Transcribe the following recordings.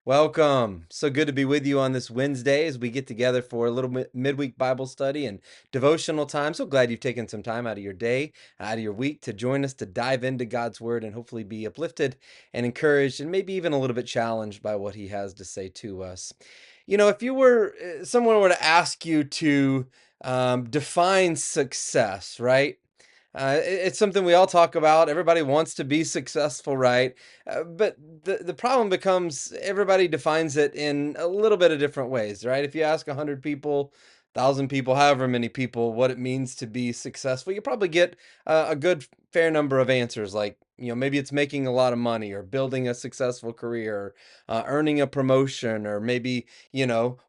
Welcome. So good to be with you on this Wednesday as we get together for a little midweek Bible study and devotional time. So glad you've taken some time out of your day, out of your week to join us to dive into God's Word and hopefully be uplifted and encouraged and maybe even a little bit challenged by what He has to say to us. If someone were to ask you to define success, right? It's something we all talk about. Everybody wants to be successful, right? But the problem becomes everybody defines it in a little bit of different ways, right? If you ask 100 people, 1,000 people, however many people, what it means to be successful, you probably get a good, fair number of answers. Like, maybe it's making a lot of money or building a successful career, earning a promotion, or maybe,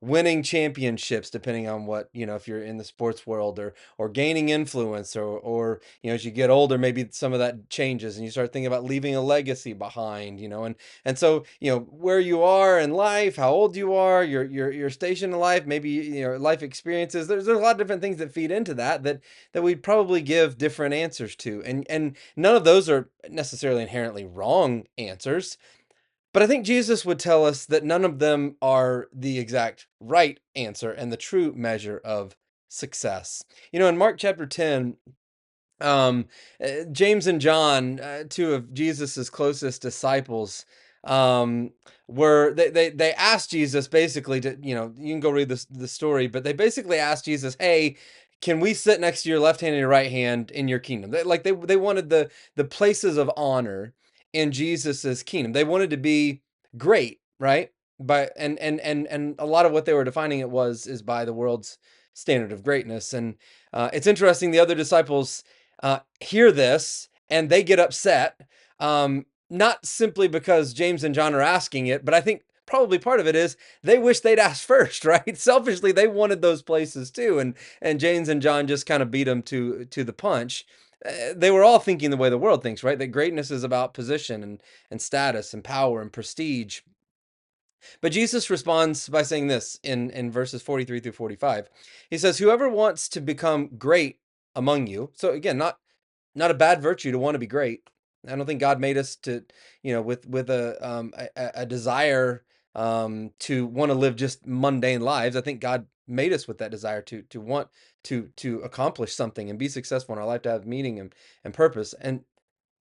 winning championships, depending on what, if you're in the sports world, or gaining influence, or as you get older, maybe some of that changes and you start thinking about leaving a legacy behind, and so, where you are in life, how old you are, your station in life, maybe life experiences. There's a lot of different things that feed into that we'd probably give different answers to, and none of those are necessarily inherently wrong answers. But I think Jesus would tell us that none of them are the exact right answer and the true measure of success. In Mark chapter 10, James and John, two of Jesus's closest disciples, um, were they asked Jesus basically to, you can go read the story, but they basically asked Jesus, "Hey, can we sit next to your left hand and your right hand in your kingdom?" They wanted the places of honor in Jesus's kingdom. They wanted to be great, right? But and a lot of what they were defining it is by the world's standard of greatness. And it's interesting. The other disciples hear this and they get upset. Not simply because James and John are asking it, but I think probably part of it is they wish they'd asked first, right? Selfishly, they wanted those places too, and James and John just kind of beat them to the punch. They were all thinking the way the world thinks, right? That greatness is about position and status and power and prestige. But Jesus responds by saying this in verses 43 through 45. He says, "Whoever wants to become great among you," so again, not a bad virtue to want to be great. I don't think God made us to, with a desire to want to live just mundane lives. I think God made us with that desire to want to accomplish something and be successful in our life, to have meaning and purpose. And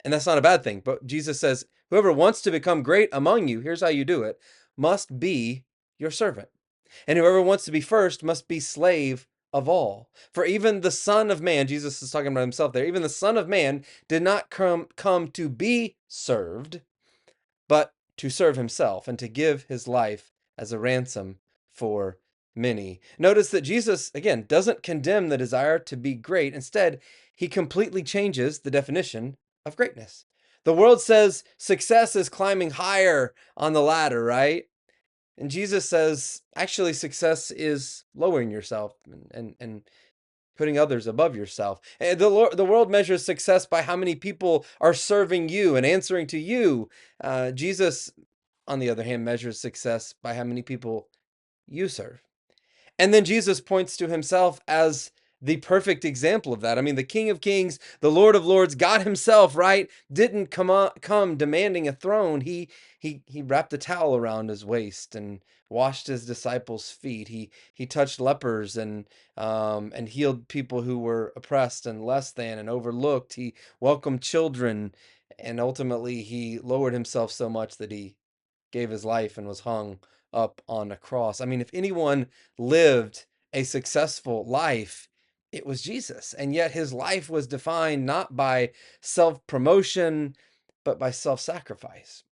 that's not a bad thing. But Jesus says, "Whoever wants to become great among you, here's how you do it, must be your servant. And whoever wants to be first must be slave of all. For even the Son of Man," Jesus is talking about himself there, "even the Son of Man did not come to be served, but to serve himself and to give his life as a ransom for many." Notice that Jesus, again, doesn't condemn the desire to be great. Instead, he completely changes the definition of greatness. The world says success is climbing higher on the ladder, right? And Jesus says, actually, success is lowering yourself and putting others above yourself. And the world measures success by how many people are serving you and answering to you. Jesus, on the other hand, measures success by how many people you serve. And then Jesus points to himself as the perfect example of that. I mean, the King of Kings, the Lord of Lords, God himself, right, didn't come demanding a throne. He wrapped a towel around his waist and washed his disciples' feet. He touched lepers and healed people who were oppressed and less than and overlooked. He welcomed children, and ultimately he lowered himself so much that he gave his life and was hung up on a cross. I mean, if anyone lived a successful life, it was Jesus. And yet his life was defined not by self promotion, but by self sacrifice.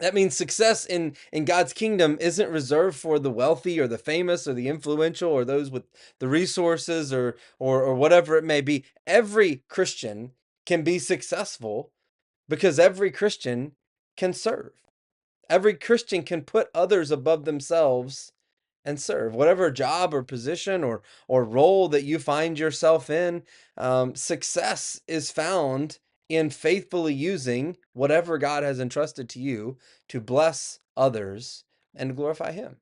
That means success in God's kingdom isn't reserved for the wealthy or the famous or the influential or those with the resources or whatever it may be. Every Christian can be successful because every Christian can serve. Every Christian can put others above themselves and serve. Whatever job or position or role that you find yourself in, success is found in faithfully using whatever God has entrusted to you to bless others and glorify Him.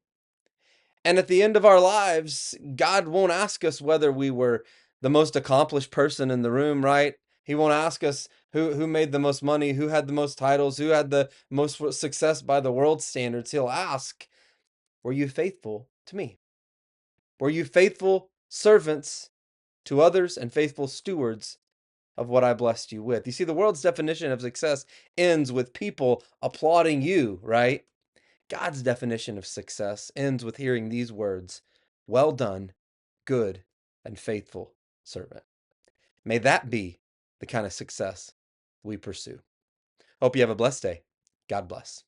And at the end of our lives, God won't ask us whether we were the most accomplished person in the room, right? He won't ask us who made the most money, who had the most titles, who had the most success by the world standards. He'll ask, were you faithful to me? Were you faithful servants to others and faithful stewards of what I blessed you with? You see, the world's definition of success ends with people applauding you, right? God's definition of success ends with hearing these words: well done, good and faithful servant. May that be the kind of success we pursue. Hope you have a blessed day. God bless.